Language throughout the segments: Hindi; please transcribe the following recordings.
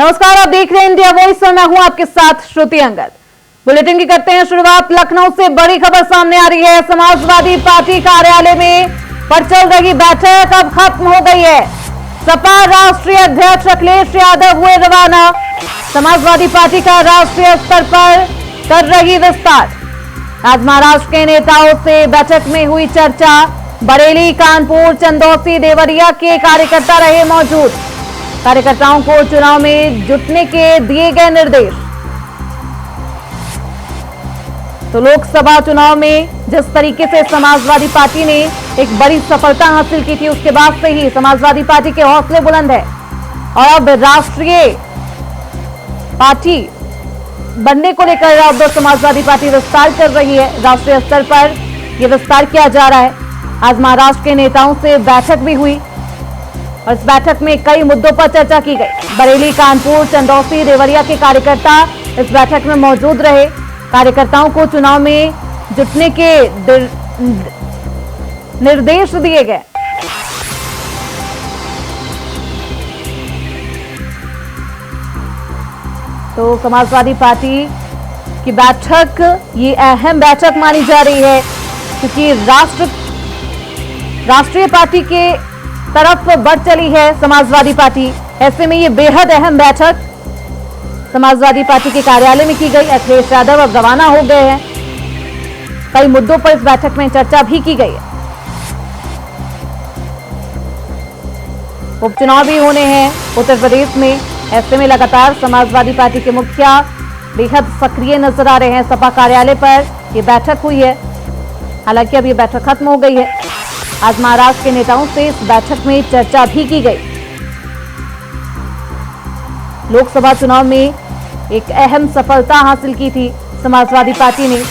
नमस्कार, आप देख रहे हैं इंडिया वॉइस और मैं हूं आपके साथ श्रुति अंगद। बुलेटिन की करते हैं शुरुआत। लखनऊ से बड़ी खबर सामने आ रही है। समाजवादी पार्टी कार्यालय में पर चल रही बैठक अब खत्म हो गई है। सपा राष्ट्रीय अध्यक्ष अखिलेश यादव हुए रवाना। समाजवादी पार्टी का राष्ट्रीय स्तर पर कर रही विस्तार। आज महाराष्ट्र के नेताओं से बैठक में हुई चर्चा। बरेली, कानपुर, चंदौसी, देवरिया के कार्यकर्ता रहे मौजूद। कार्यकर्ताओं को चुनाव में जुटने के दिए गए निर्देश। तो लोकसभा चुनाव में जिस तरीके से समाजवादी पार्टी ने एक बड़ी सफलता हासिल की थी, उसके बाद से ही समाजवादी पार्टी के हौसले बुलंद है और अब राष्ट्रीय पार्टी बनने को लेकर अब समाजवादी पार्टी विस्तार कर रही है। राष्ट्रीय स्तर पर यह विस्तार किया जा रहा है। आज महाराष्ट्र के नेताओं से बैठक भी हुई और इस बैठक में कई मुद्दों पर चर्चा की गई। बरेली, कानपुर, चंदौसी, देवरिया के कार्यकर्ता इस बैठक में मौजूद रहे। कार्यकर्ताओं को चुनाव में जुटने के निर्देश दिए गए। तो समाजवादी पार्टी की बैठक ये अहम बैठक मानी जा रही है, क्योंकि राष्ट्रीय पार्टी के तरफ बढ़ चली है समाजवादी पार्टी। ऐसे में ये बेहद अहम बैठक समाजवादी पार्टी के कार्यालय में की गई। अखिलेश यादव अब रवाना हो गए हैं। कई मुद्दों पर इस बैठक में चर्चा भी की गई है। उपचुनाव भी होने हैं उत्तर प्रदेश में। ऐसे में लगातार समाजवादी पार्टी के मुखिया बेहद सक्रिय नजर आ रहे हैं। सपा कार्यालय पर यह बैठक हुई है। हालांकि अब यह बैठक खत्म हो गई है। आज महाराष्ट्र के नेताओं से इस बैठक में चर्चा भी की गई। लोकसभा चुनाव में एक अहम सफलता हासिल की थी समाजवादी पार्टी ने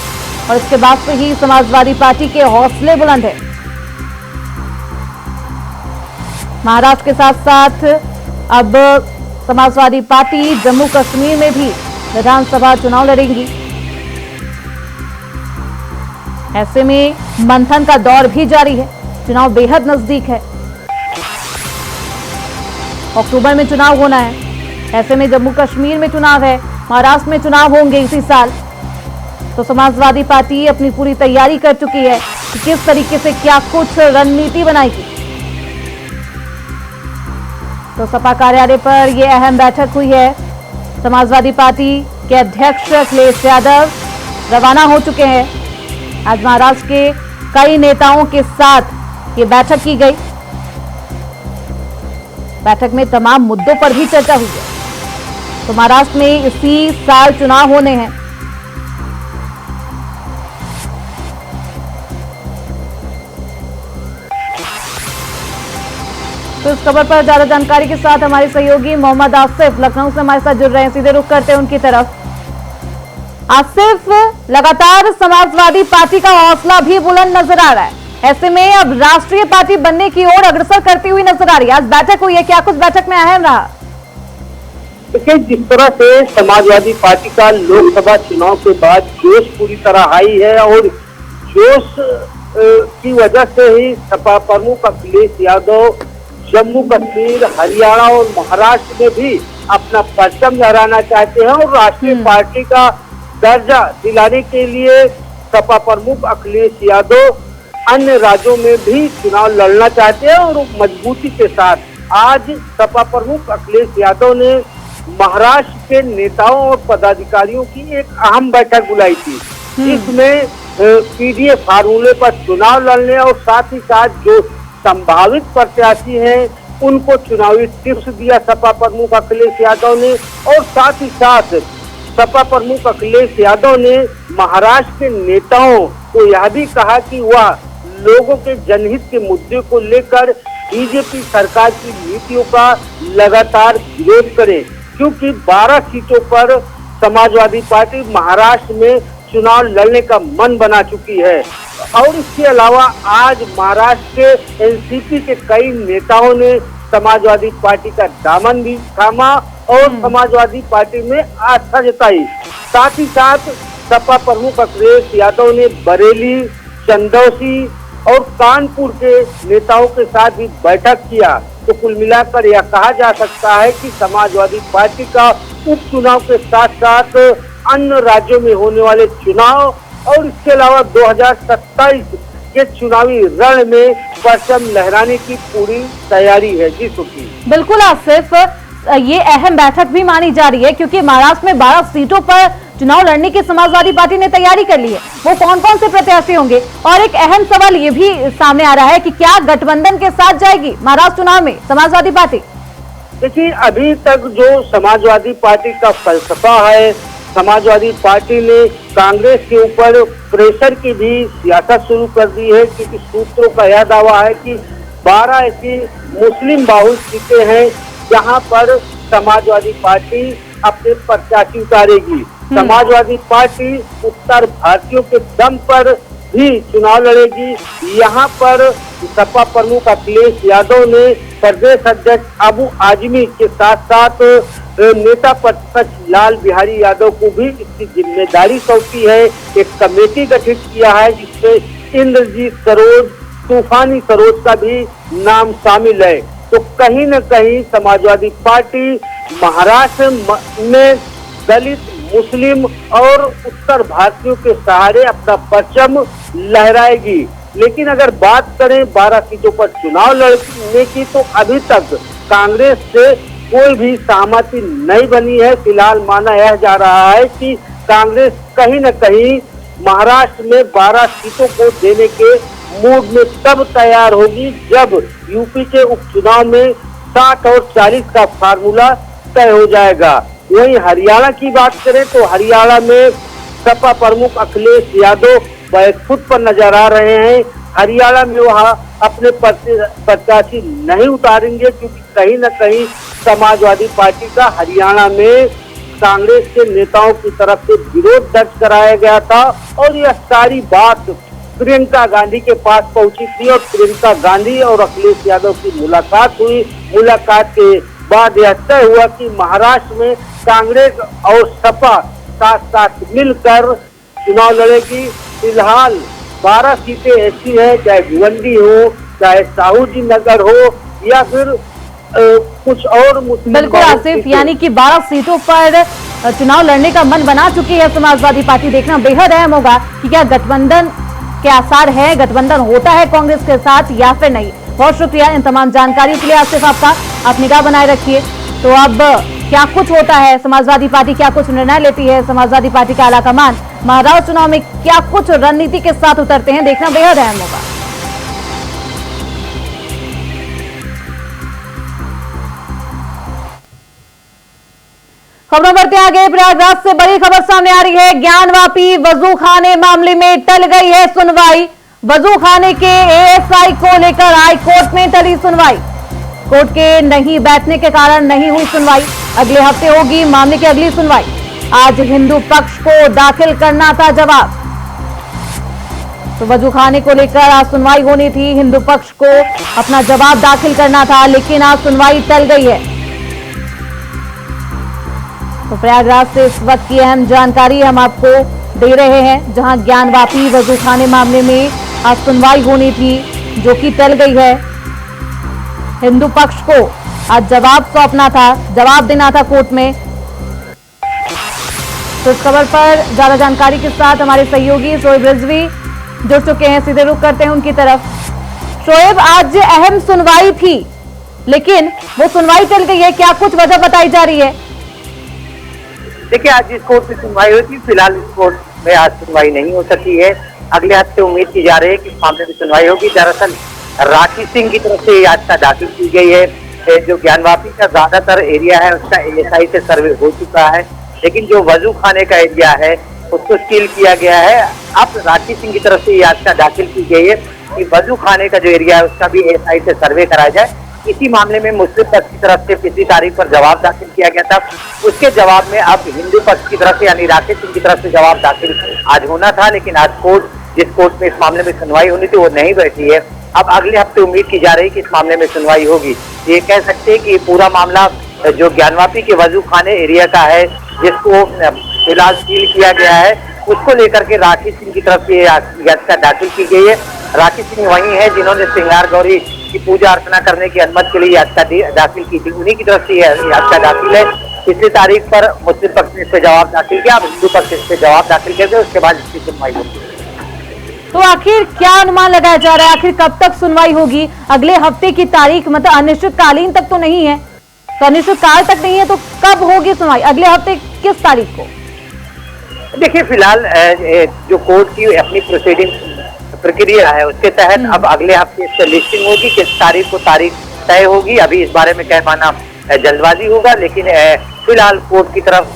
और इसके बाद से ही समाजवादी पार्टी के हौसले बुलंद है। महाराष्ट्र के साथ साथ अब समाजवादी पार्टी जम्मू कश्मीर में भी विधानसभा चुनाव लड़ेंगी। ऐसे में मंथन का दौर भी जारी है। चुनाव बेहद नजदीक है। अक्टूबर में चुनाव होना है। ऐसे में जम्मू कश्मीर में चुनाव है, महाराष्ट्र में चुनाव होंगे इसी साल। तो समाजवादी पार्टी अपनी पूरी तैयारी कर चुकी है कि किस तरीके से क्या कुछ रणनीति बनाएगी। तो सपा कार्यालय पर यह अहम बैठक हुई है। समाजवादी पार्टी के अध्यक्ष अखिलेश यादव रवाना हो चुके हैं। आज महाराष्ट्र के कई नेताओं के साथ ये बैठक की गई। बैठक में तमाम मुद्दों पर भी चर्चा हुई है। तो महाराष्ट्र में इसी साल चुनाव होने हैं। तो इस खबर पर ज्यादा जानकारी के साथ हमारे सहयोगी मोहम्मद आसिफ लखनऊ से हमारे साथ जुड़ रहे हैं। सीधे रुख करते हैं उनकी तरफ। आसिफ, लगातार समाजवादी पार्टी का हौसला भी बुलंद नजर आ रहा है। ऐसे में अब राष्ट्रीय पार्टी बनने की ओर अग्रसर करती हुई नजर आ रही है। आज बैठक हुई है, क्या कुछ बैठक में अहम रहा? देखिए, जिस तरह से समाजवादी पार्टी का लोकसभा चुनाव के बाद जोश पूरी तरह हाई है और जोश की वजह से ही सपा प्रमुख अखिलेश यादव जम्मू कश्मीर, हरियाणा और महाराष्ट्र में भी अपना परचम लहराना चाहते हैं और राष्ट्रीय पार्टी का दर्जा दिलाने के लिए सपा प्रमुख अखिलेश यादव अन्य राज्यों में भी चुनाव लड़ना चाहते हैं और मजबूती के साथ आज सपा प्रमुख अखिलेश यादव ने महाराष्ट्र के नेताओं और पदाधिकारियों की एक अहम बैठक बुलाई थी। जिसमें पीडीएफ फार्मूले पर चुनाव लड़ने और साथ ही साथ जो संभावित प्रत्याशी हैं उनको चुनावी टिप्स दिया सपा प्रमुख अखिलेश यादव ने। और साथ ही साथ सपा प्रमुख अखिलेश यादव ने महाराष्ट्र के नेताओं को यह भी कहा कि वह लोगों के जनहित के मुद्दे को लेकर बीजेपी सरकार की नीतियों का लगातार विरोध करे, क्योंकि 12 सीटों पर समाजवादी पार्टी महाराष्ट्र में चुनाव लड़ने का मन बना चुकी है। और इसके अलावा आज महाराष्ट्र के एनसीपी के कई नेताओं ने समाजवादी पार्टी का दामन भी थामा और समाजवादी पार्टी में आस्था जताई। साथ ही साथ सपा प्रमुख अखिलेश यादव ने बरेली, चंदौसी, और कानपुर के नेताओं के साथ भी बैठक किया। तो कुल मिलाकर यह कहा जा सकता है कि समाजवादी पार्टी का उपचुनाव के साथ साथ अन्य राज्यों में होने वाले चुनाव और इसके अलावा 2027 के चुनावी रण में परचम लहराने की पूरी तैयारी है। जी सुखी। बिल्कुल आसिफ, ये अहम बैठक भी मानी जा रही है क्योंकि महाराष्ट्र में 12 सीटों पर चुनाव लड़ने की समाजवादी पार्टी ने तैयारी कर ली है। वो कौन कौन से प्रत्याशी होंगे? और एक अहम सवाल ये भी सामने आ रहा है कि क्या गठबंधन के साथ जाएगी महाराष्ट्र चुनाव में समाजवादी पार्टी? देखिए, अभी तक जो समाजवादी पार्टी का फलसफा है, समाजवादी पार्टी ने कांग्रेस के ऊपर प्रेशर की भी सियासत शुरू कर दी है, क्योंकि सूत्रों का यह दावा है कि 12 ऐसी मुस्लिम बाहुल सीटें हैं जहां पर समाजवादी पार्टी अपने प्रत्याशी उतारेगी। समाजवादी पार्टी उत्तर भारतीयों के दम पर भी चुनाव लड़ेगी। यहाँ पर सपा प्रमुख अखिलेश यादव ने प्रदेश अध्यक्ष अबू आजमी के साथ साथ नेता प्रतिपक्ष लाल बिहारी यादव को भी इसकी जिम्मेदारी सौंपी है। एक कमेटी गठित किया है जिसमें इंद्रजीत सरोज, तूफानी सरोज का भी नाम शामिल है। तो कहीं न कहीं समाजवादी पार्टी महाराष्ट्र में दलित, मुस्लिम और उत्तर भारतीयों के सहारे अपना परचम लहराएगी। लेकिन अगर बात करें 12 सीटों पर चुनाव लड़ने की, तो अभी तक कांग्रेस से कोई भी सहमति नहीं बनी है। फिलहाल माना यह जा रहा है कि कांग्रेस कहीं न कहीं महाराष्ट्र में 12 सीटों को देने के मूड में तब तैयार होगी जब यूपी के उपचुनाव में 60 और 40 का फार्मूला तय हो जाएगा। वहीं हरियाणा की बात करें तो हरियाणा में सपा प्रमुख अखिलेश यादव बैकफुट पर नजर आ रहे हैं। हरियाणा में वह अपने प्रत्याशी नहीं उतारेंगे क्योंकि कहीं न कहीं समाजवादी पार्टी का हरियाणा में कांग्रेस के नेताओं की तरफ से विरोध दर्ज कराया गया था और यह सारी बात प्रियंका गांधी के पास पहुंची थी और प्रियंका गांधी और अखिलेश यादव की मुलाकात हुई। मुलाकात के बाद यह तय हुआ कि महाराष्ट्र में कांग्रेस और सपा साथ साथ मिलकर चुनाव लड़ेगी। फिलहाल 12 सीटें ऐसी है, चाहे भिवंडी हो, चाहे साहूजी नगर हो या फिर कुछ और। बिल्कुल आसिफ, यानी कि 12 सीटों पर चुनाव लड़ने का मन बना चुकी है समाजवादी पार्टी। देखना बेहद अहम होगा कि क्या गठबंधन के आसार है, गठबंधन होता है कांग्रेस के साथ या फिर नहीं। बहुत शुक्रिया इन तमाम जानकारी के लिए आसिफ आपका। आप निगाह बनाए रखिए। तो अब क्या कुछ होता है, समाजवादी पार्टी क्या कुछ निर्णय लेती है, समाजवादी पार्टी का आलाकमान महाराष्ट्र चुनाव में क्या कुछ रणनीति के साथ उतरते हैं, देखना बेहद अहम होगा। खबरों बढ़ते आगे। प्रयागराज से बड़ी खबर सामने आ रही है। ज्ञानवापी वजू खाने मामले में टल गई है सुनवाई। वजू खाने के एएसआई को लेकर हाईकोर्ट में टली सुनवाई। कोर्ट के नहीं बैठने के कारण नहीं हुई सुनवाई। अगले हफ्ते होगी मामले की अगली सुनवाई। आज हिंदू पक्ष को दाखिल करना था जवाब। तो वजू खाने को लेकर आज सुनवाई होनी थी, हिंदू पक्ष को अपना जवाब दाखिल करना था, लेकिन आज सुनवाई टल गई है। तो प्रयागराज से इस वक्त की अहम जानकारी हम आपको दे रहे हैं, जहां ज्ञानवापी वजू खाने मामले में आज सुनवाई होनी थी जो कि टल गई है। हिंदू पक्ष को आज जवाब सौंपना था, जवाब देना था कोर्ट में। तो इस खबर पर ज्यादा जानकारी के साथ हमारे सहयोगी शोएब रिजवी जुड़ चुके हैं। सीधे रुख करते हैं उनकी तरफ। शोएब, आज अहम सुनवाई थी लेकिन वो सुनवाई टल गई है, क्या कुछ वजह बताई जा रही है? देखिए, आज इस कोर्ट में सुनवाई हुई थी। फिलहाल इस कोर्ट में आज सुनवाई नहीं हो सकी है। अगले हफ्ते उम्मीद की जा रही है कि इस मामले में सुनवाई होगी। दरअसल राखी सिंह की तरफ से याचिका दाखिल की गई है। जो ज्ञानवापी का ज्यादातर एरिया है उसका एएसआई से सर्वे हो चुका है, लेकिन जो वजू खाने का एरिया है उसको सील किया गया है। अब राखी सिंह की तरफ से याचिका दाखिल की गई है कि वजू खाने का जो एरिया है उसका भी एएसआई से सर्वे कराया जाए। इसी मामले में मुस्लिम पक्ष की तरफ से पिछली तारीख पर जवाब दाखिल किया गया था। उसके जवाब में अब हिंदू पक्ष की तरफ से यानी राकेश सिंह की तरफ से जवाब दाखिल आज होना था, लेकिन आज कोर्ट जिस कोर्ट में इस मामले में सुनवाई होनी थी वो नहीं बैठी है। अब अगले हफ्ते उम्मीद की जा रही है कि इस मामले में सुनवाई होगी। ये कह सकते हैं कि पूरा मामला जो ज्ञानवापी के वजू खाने एरिया का है, जिसको फिलहाल सील किया गया है, उसको लेकर के राकेश सिंह की तरफ से याचिका दाखिल की गई है। राखी सिंह वही है जिन्होंने श्रृंगार गौरी की पूजा अर्चना करने की अनुमति के लिए याचिका दाखिल की थी। उन्हीं की तरफ से याचिका दाखिल है। पिछली तारीख पर मुस्लिम पक्ष ने इस पे जवाब दाखिल किया, अब हिंदू पक्ष इस पे जवाब दाखिल करके उसके बाद इसकी सुनवाई होगी। तो आखिर क्या अनुमान लगाया जा रहा है, आखिर कब तक सुनवाई होगी? अगले हफ्ते की तारीख मतलब अनिश्चितकालीन तक तो नहीं है, तो अनिश्चितकाल तक नहीं है तो कब होगी सुनवाई? अगले हफ्ते किस तारीख को? देखिए, फिलहाल जो कोर्ट की अपनी प्रोसीडिंग प्रक्रिया है उसके तहत अब अगले हफ्ते इस पर लिस्टिंग होगी, किस तारीख को तारीख तय होगी। अभी इस बारे में कह पाना जल्दबाजी होगा, लेकिन फिलहाल कोर्ट की तरफ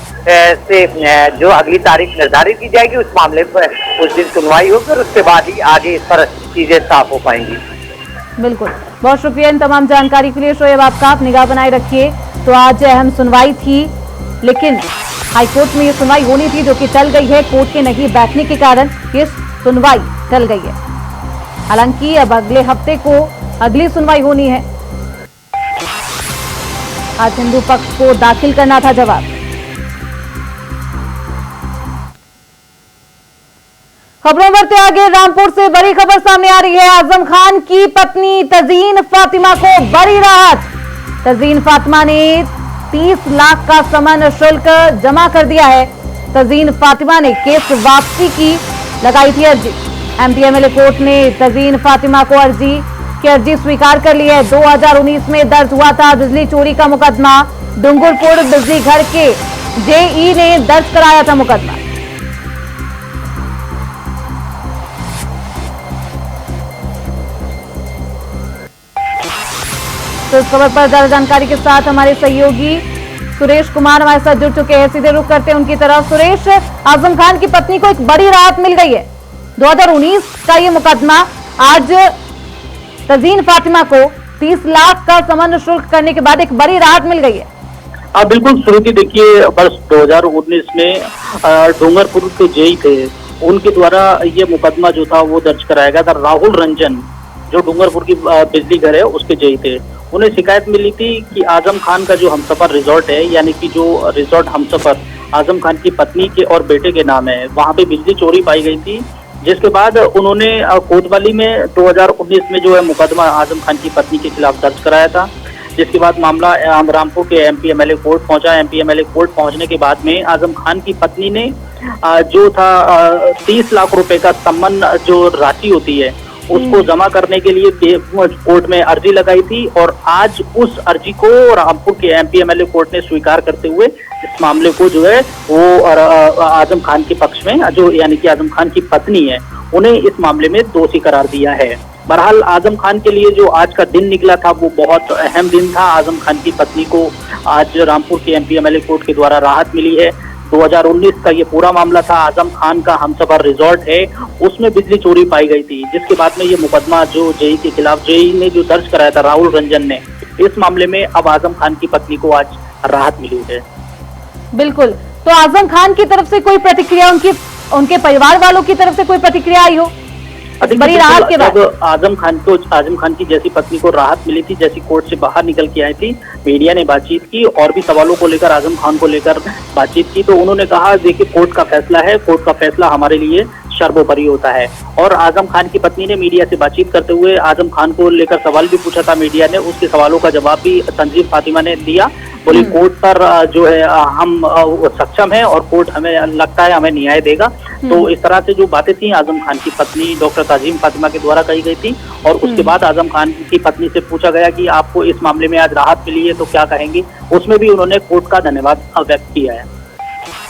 से जो अगली तारीख निर्धारित की जाएगी उस मामले पर उस दिन सुनवाई होगी और उसके बाद ही आगे इस पर चीजें साफ हो पाएंगी। बिल्कुल, बहुत शुक्रिया इन तमाम जानकारी के लिए शोएब। आपका आप निगाह बनाए रखिए। तो आज अहम सुनवाई थी, लेकिन हाईकोर्ट में ये सुनवाई होनी थी जो कि टल गई है। कोर्ट के नहीं बैठने के कारण ये सुनवाई टल गई है। हालांकि अब अगले हफ्ते को अगली सुनवाई होनी है। आज हिंदू पक्ष को दाखिल करना था जवाब। खबरों बढ़ते आगे, रामपुर से बड़ी खबर सामने आ रही है। आजम खान की पत्नी तजीन फातिमा को बड़ी राहत। तजीन फातिमा ने 30 लाख का समन शुल्क जमा कर दिया है। तजीन फातिमा ने केस वापसी की लगाई थी अर्जी। एमपीएमएलए कोर्ट ने तजीन फातिमा को अर्जी स्वीकार कर ली है। 2019 में दर्ज हुआ था बिजली चोरी का मुकदमा। डूंगरपुर बिजली घर के जेई ने दर्ज कराया था मुकदमा। तो इस खबर पर ज्यादा जानकारी के साथ हमारे सहयोगी सुरेश कुमार हमारे साथ जुड़ चुके हैं। सीधे रुख करते हैं उनकी तरफ। सुरेश, आजम खान की पत्नी को एक बड़ी राहत मिल गई है। 2019 का ये मुकदमा, आज तजीन फातिमा को 30 लाख का समन शुल्क करने के बाद एक बड़ी राहत मिल गई है। हाँ बिल्कुल श्रुति, देखिए वर्ष 2019 में डूंगरपुर के जेई थे, उनके द्वारा ये मुकदमा जो था वो दर्ज कराया गया था। राहुल रंजन जो डूंगरपुर की बिजली घर है उसके जेई थे। उन्हें शिकायत मिली थी कि आजम खान का जो हमसफर रिजॉर्ट है, यानी कि जो रिजॉर्ट हमसफर आजम खान की पत्नी के और बेटे के नाम है, वहां पे बिजली चोरी पाई गई थी। जिसके बाद उन्होंने कोतवाली में 2019 में जो है मुकदमा आजम खान की पत्नी के खिलाफ दर्ज कराया था। जिसके बाद मामला रामपुर के एमपीएमएलए कोर्ट पहुंचा। एमपीएमएलए कोर्ट पहुंचने के बाद में आजम खान की पत्नी ने जो था 30 लाख रुपए का सम्मन जो राशि होती है उसको जमा करने के लिए कोर्ट में अर्जी लगाई थी, और आज उस अर्जी को रामपुर के एमपीएमएलए कोर्ट ने स्वीकार करते हुए इस मामले को जो है वो आजम खान के पक्ष में, जो यानी कि आजम खान की पत्नी है, उन्हें इस मामले में दोषी करार दिया है। बहरहाल आजम खान के लिए जो आज का दिन निकला था वो बहुत अहम दिन था। आजम खान की पत्नी को आज रामपुर के एमपीएमएलए कोर्ट के द्वारा राहत मिली है। 2019 का ये पूरा मामला था। आजम खान का हमसफर रिजॉर्ट है, उसमें बिजली चोरी पाई गई थी, जिसके बाद में ये मुकदमा जो जेई के खिलाफ जेई ने जो दर्ज कराया था राहुल रंजन ने, इस मामले में अब आजम खान की पत्नी को आज राहत मिली है। बिल्कुल, तो आजम खान की तरफ से कोई प्रतिक्रिया, उनके परिवार वालों की तरफ से कोई प्रतिक्रिया आई हो बड़ी राहत के बाद? आजम खान की जैसी पत्नी को राहत मिली थी, जैसी कोर्ट से बाहर निकल के आई थी, मीडिया ने बातचीत की और भी सवालों को लेकर आजम खान को लेकर बातचीत की, तो उन्होंने कहा देखिए कोर्ट का फैसला है, कोर्ट का फैसला हमारे लिए सर्वोपरि होता है। और आजम खान की पत्नी ने मीडिया से बातचीत करते हुए आजम खान को लेकर सवाल भी पूछा था मीडिया ने, उसके सवालों का जवाब भी तंजीम फातिमा ने दिया। बोली कोर्ट पर जो है हम सक्षम है और कोर्ट हमें लगता है हमें न्याय देगा। तो इस तरह से जो बातें थी आजम खान की पत्नी डॉक्टर तंजीम फातिमा के द्वारा कही गई थी, और उसके बाद आजम खान की पत्नी से पूछा गया कि आपको इस मामले में आज राहत मिली है तो क्या कहेंगी, उसमें भी उन्होंने कोर्ट का धन्यवाद व्यक्त किया है।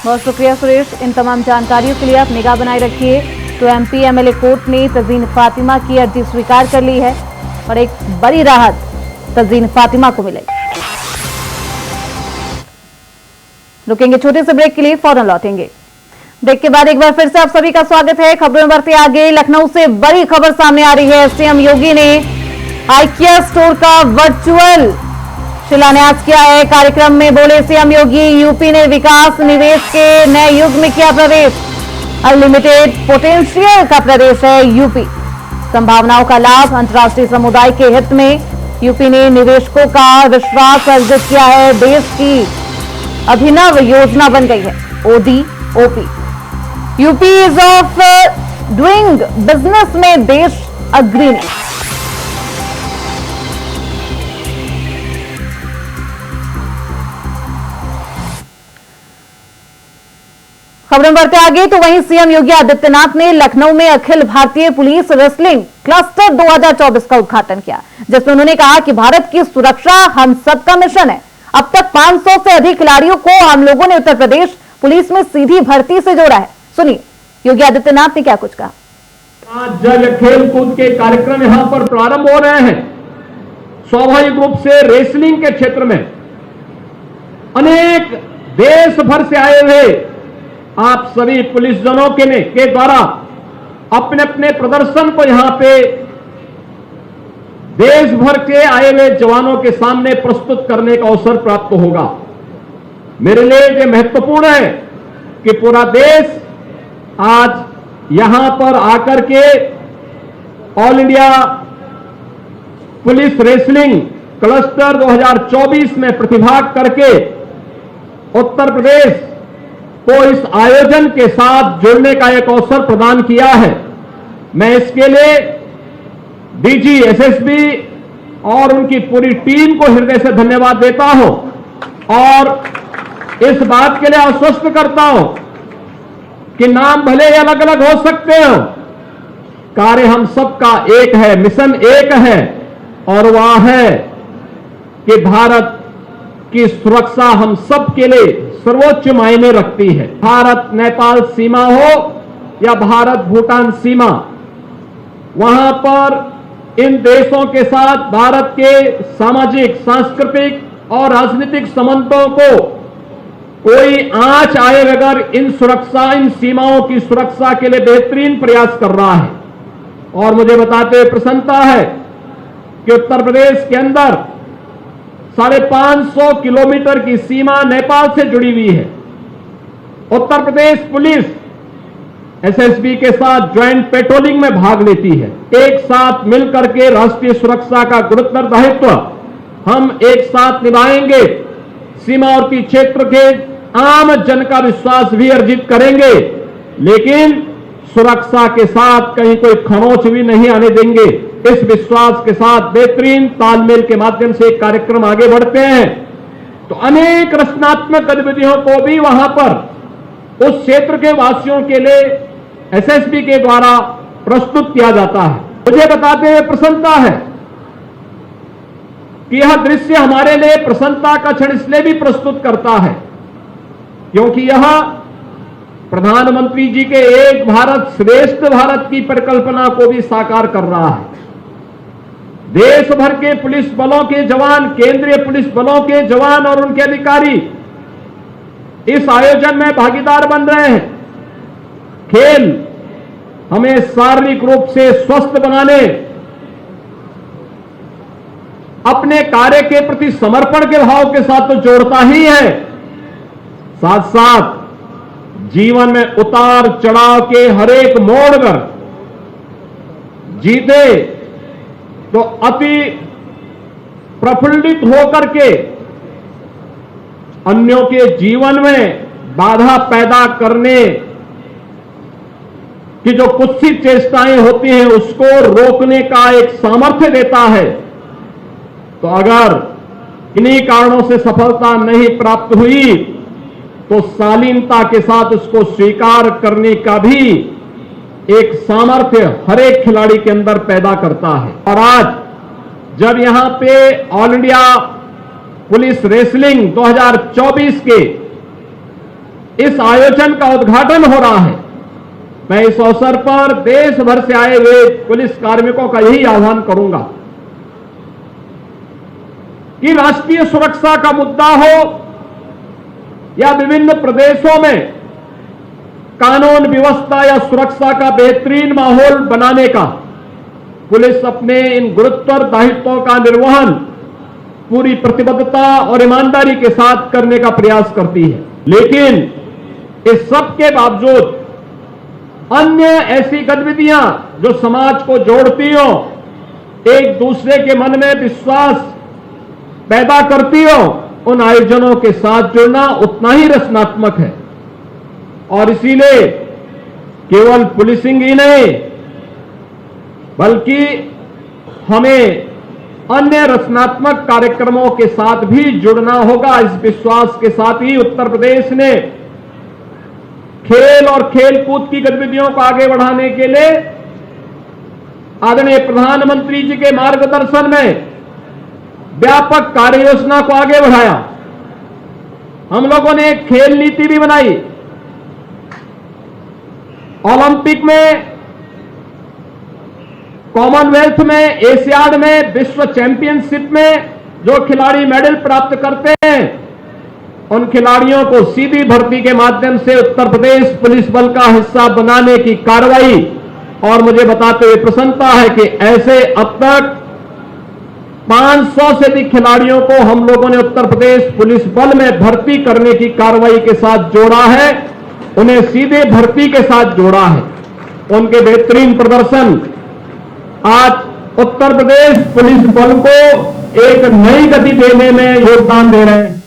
बहुत शुक्रिया सुरेश, इन तमाम जानकारियों के लिए आप निगाह बनाए रखिए। तो एमपीएमएलए कोर्ट ने तजीन फातिमा की अर्जी स्वीकार कर ली है और एक बड़ी राहत तजीन फातिमा को मिलेगी। रुकेंगे छोटे से ब्रेक के लिए, फौरन लौटेंगे। ब्रेक के बाद एक बार फिर से आप सभी का स्वागत है। खबरें बढ़ते आगे, लखनऊ से बड़ी खबर सामने आ रही है। सीएम योगी ने IKEA स्टोर का वर्चुअल शिलान्यास किया है। कार्यक्रम में बोले सीएम योगी, यूपी ने विकास निवेश के नए युग में किया प्रवेश। अनलिमिटेड पोटेंशियल का प्रदेश है यूपी, संभावनाओं का लाभ अंतर्राष्ट्रीय समुदाय के हित में यूपी ने निवेशकों का विश्वास अर्जित किया है। देश की अभिनव योजना बन गई है ODOP। UP is of doing business में देश अग्रणी। खबरें बढ़ते आगे तो वहीं सीएम योगी आदित्यनाथ ने लखनऊ में Akhil Bharatiya police wrestling cluster 2024 का उद्घाटन किया, जिसमें उन्होंने कहा कि भारत की सुरक्षा हम सबका मिशन है। अब तक 500 से अधिक खिलाड़ियों को हम लोगों ने उत्तर प्रदेश पुलिस में सीधी भर्ती से जोड़ा है। सुनिए योगी आदित्यनाथ ने क्या कुछ कहा। आज जब खेल कूद के कार्यक्रम यहां पर प्रारंभ हो रहे हैं, स्वाभाविक रूप से रेसलिंग के क्षेत्र में अनेक देश भर से आए हुए आप सभी पुलिस जनों के द्वारा अपने अपने प्रदर्शन को यहां पे देश भर के आए हुए जवानों के सामने प्रस्तुत करने का अवसर प्राप्त होगा। मेरे लिए यह महत्वपूर्ण है कि पूरा देश आज यहां पर आकर के all India police wrestling cluster 2024 में प्रतिभाग करके उत्तर प्रदेश को इस आयोजन के साथ जुड़ने का एक अवसर प्रदान किया है। मैं इसके लिए डीजी एसएसबी और उनकी पूरी टीम को हृदय से धन्यवाद देता हूं और इस बात के लिए आश्वस्त करता हूं कि नाम भले ही अलग अलग हो सकते हो, कार्य हम सबका एक है, मिशन एक है और वह है कि भारत की सुरक्षा हम सब के लिए सर्वोच्च मायने रखती है। भारत नेपाल सीमा हो या भारत भूटान सीमा, वहां पर इन देशों के साथ भारत के सामाजिक, सांस्कृतिक और राजनीतिक संबंधों को कोई आंच आए बगैर इन सीमाओं की सुरक्षा के लिए बेहतरीन प्रयास कर रहा है। और मुझे बताते हुए प्रसन्नता है कि उत्तर प्रदेश के अंदर 550 किलोमीटर की सीमा नेपाल से जुड़ी हुई है। उत्तर प्रदेश पुलिस एसएसबी के साथ ज्वाइंट पेट्रोलिंग में भाग लेती है। एक साथ मिलकर के राष्ट्रीय सुरक्षा का गुरुतर दायित्व हम एक साथ निभाएंगे। सीमावर्ती क्षेत्र के आम जन का विश्वास भी अर्जित करेंगे, लेकिन सुरक्षा के साथ कहीं कोई खरोंच भी नहीं आने देंगे। इस विश्वास के साथ बेहतरीन तालमेल के माध्यम से एक कार्यक्रम आगे बढ़ते हैं तो अनेक रचनात्मक गतिविधियों को भी वहां पर उस क्षेत्र के वासियों के लिए एसएसबी के द्वारा प्रस्तुत किया जाता है। मुझे बताते हुए प्रसन्नता है कि यह दृश्य हमारे लिए प्रसन्नता का क्षण इसलिए भी प्रस्तुत करता है क्योंकि यह प्रधानमंत्री जी के एक भारत श्रेष्ठ भारत की परिकल्पना को भी साकार कर रहा है। देश भर के पुलिस बलों के जवान, केंद्रीय पुलिस बलों के जवान और उनके अधिकारी इस आयोजन में भागीदार बन रहे हैं। खेल हमें शारीरिक रूप से स्वस्थ बनाने, अपने कार्य के प्रति समर्पण के भाव के साथ तो जोड़ता ही है, साथ साथ जीवन में उतार चढ़ाव के हर एक मोड़ पर जीते तो अति प्रफुल्लित होकर के अन्यों के जीवन में बाधा पैदा करने की जो कुत्सित चेष्टाएं होती हैं उसको रोकने का एक सामर्थ्य देता है। तो अगर इन्हीं कारणों से सफलता नहीं प्राप्त हुई तो शालीनता के साथ उसको स्वीकार करने का भी एक सामर्थ्य हर एक खिलाड़ी के अंदर पैदा करता है। और आज जब यहां पे ऑल इंडिया पुलिस रेसलिंग 2024 के इस आयोजन का उद्घाटन हो रहा है, मैं इस अवसर पर देश भर से आए हुए पुलिस कार्मिकों का यही आह्वान करूंगा कि राष्ट्रीय सुरक्षा का मुद्दा हो या विभिन्न प्रदेशों में कानून व्यवस्था या सुरक्षा का बेहतरीन माहौल बनाने का पुलिस अपने इन गुरुतर दायित्वों का निर्वहन पूरी प्रतिबद्धता और ईमानदारी के साथ करने का प्रयास करती है। लेकिन इस सब के बावजूद अन्य ऐसी गतिविधियां जो समाज को जोड़ती हो, एक दूसरे के मन में विश्वास पैदा करती हो, उन आयोजनों के साथ जुड़ना उतना ही रचनात्मक है। और इसीलिए केवल पुलिसिंग ही नहीं, बल्कि हमें अन्य रचनात्मक कार्यक्रमों के साथ भी जुड़ना होगा। इस विश्वास के साथ ही उत्तर प्रदेश ने खेल और खेल कूद की गतिविधियों को आगे बढ़ाने के लिए आदरणीय प्रधानमंत्री जी के मार्गदर्शन में व्यापक कार्य योजना को आगे बढ़ाया। हम लोगों ने एक खेल नीति भी बनाई। ओलंपिक में, कॉमनवेल्थ में, एशियाड में, विश्व चैंपियनशिप में जो खिलाड़ी मेडल प्राप्त करते हैं उन खिलाड़ियों को सीधी भर्ती के माध्यम से उत्तर प्रदेश पुलिस बल का हिस्सा बनाने की कार्रवाई, और मुझे बताते हुए प्रसन्नता है कि ऐसे अब तक 500 से अधिक खिलाड़ियों को हम लोगों ने उत्तर प्रदेश पुलिस बल में भर्ती करने की कार्रवाई के साथ जोड़ा है, उन्हें सीधे भर्ती के साथ जोड़ा है। उनके बेहतरीन प्रदर्शन आज उत्तर प्रदेश पुलिस बल को एक नई गति देने में योगदान दे रहे हैं।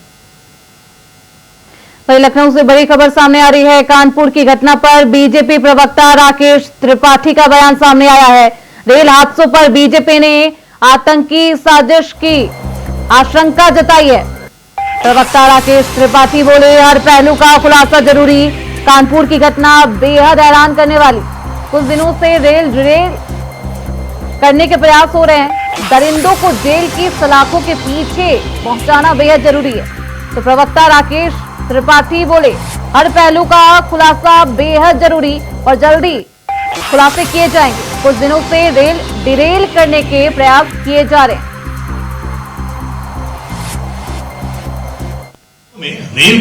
वहीं लखनऊ से बड़ी खबर सामने आ रही है। कानपुर की घटना पर बीजेपी प्रवक्ता राकेश त्रिपाठी का बयान सामने आया है। रेल हादसों पर बीजेपी ने आतंकी साजिश की आशंका जताई है। प्रवक्ता राकेश त्रिपाठी बोले, हर पहलू का खुलासा जरूरी। कानपुर की घटना बेहद हैरान करने वाली। कुछ दिनों से रेल डिरेल करने के प्रयास हो रहे हैं। दरिंदों को जेल की सलाखों के पीछे पहुंचाना बेहद जरूरी है। तो प्रवक्ता राकेश त्रिपाठी बोले, हर पहलू का खुलासा बेहद जरूरी और जल्दी खुलासे किए जाएंगे। कुछ दिनों से रेल डिरेल करने के प्रयास किए जा रहे हैं।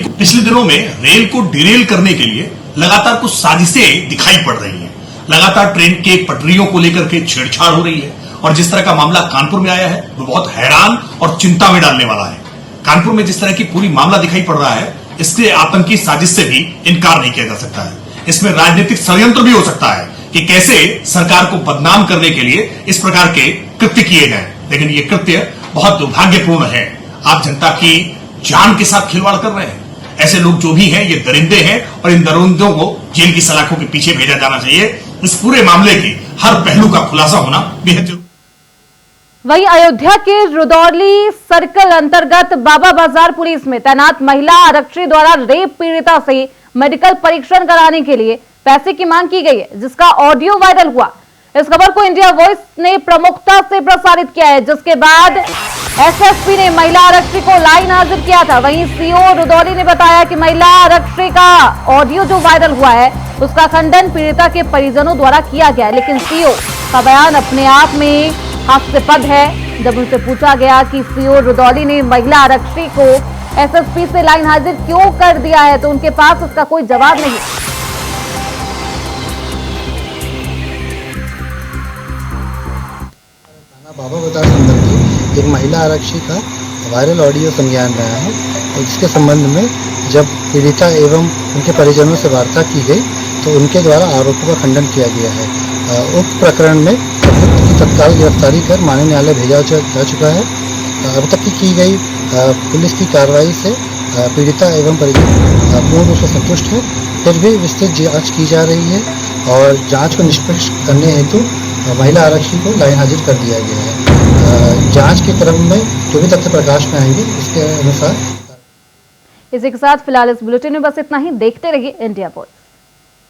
पिछले दिनों में रेल को डिरेल करने के लिए लगातार कुछ साजिशें दिखाई पड़ रही हैं। लगातार ट्रेन के पटरियों को लेकर के छेड़छाड़ हो रही है, और जिस तरह का मामला कानपुर में आया है वो बहुत हैरान और चिंता में डालने वाला है। कानपुर में जिस तरह की पूरी मामला दिखाई पड़ रहा है, इससे आतंकी साजिश से भी इनकार नहीं किया जा सकता है। इसमें राजनीतिक षड्यंत्र भी हो सकता है कि कैसे सरकार को बदनाम करने के लिए इस प्रकार के कृत्य किए जाएं। लेकिन ये कृत्य बहुत दुर्भाग्यपूर्ण है। आप जनता की जान के साथ खिलवाड़ कर रहे हैं। ऐसे लोग जो भी हैं ये दरिंदे हैं, और इन दरिंदों को जेल की सलाखों के पीछे भेजा जाना चाहिए। इस पूरे मामले की हर पहलू का खुलासा होना बेहद जरूरी। वहीं अयोध्या के रुदौली सर्कल अंतर्गत बाबा बाजार पुलिस में तैनात महिला आरक्षी द्वारा रेप पीड़िता से मेडिकल परीक्षण कराने के लिए पैसे की मांग की गई है, जिसका ऑडियो वायरल हुआ। इस खबर को इंडिया वॉइस ने प्रमुखता से प्रसारित किया है, जिसके बाद एसएसपी ने महिला आरक्षी को लाइन हाजिर किया था। वहीं सीओ रुदौली ने बताया कि महिला आरक्षी का ऑडियो जो वायरल हुआ है उसका खंडन पीड़िता के परिजनों द्वारा किया गया, लेकिन सीओ का बयान अपने आप में हास्यास्पद है। जब उनसे पूछा गया कि सीओ रुदौली ने महिला आरक्षी को एसएसपी से लाइन हाजिर क्यों कर दिया है, तो उनके पास उसका कोई जवाब नहीं। बाबा बाजार संदर्भ की एक महिला आरक्षी का वायरल ऑडियो संज्ञान में आया है, और इसके संबंध में जब पीड़िता एवं उनके परिजनों से वार्ता की गई तो उनके द्वारा आरोपों का खंडन किया गया है। उक्त प्रकरण में अभियुक्त की तत्काल गिरफ्तारी कर माननीय न्यायालय भेजा जा चुका है। अब तक की गई पुलिस की कार्रवाई से पीड़िता एवं परिजन पूर्ण रूप से संतुष्ट है। फिर भी विस्तृत जांच की जा रही है, और जांच को निष्पक्ष करने हेतु महिला आरक्षी को लाइन हाजिर कर दिया गया है। जांच के क्रम में जो भी तथ्य प्रकाश में आएंगे उसके अनुसार। इसी के साथ फिलहाल इस बुलेटिन में बस इतना ही। देखते रहिए इंडिया वॉइस।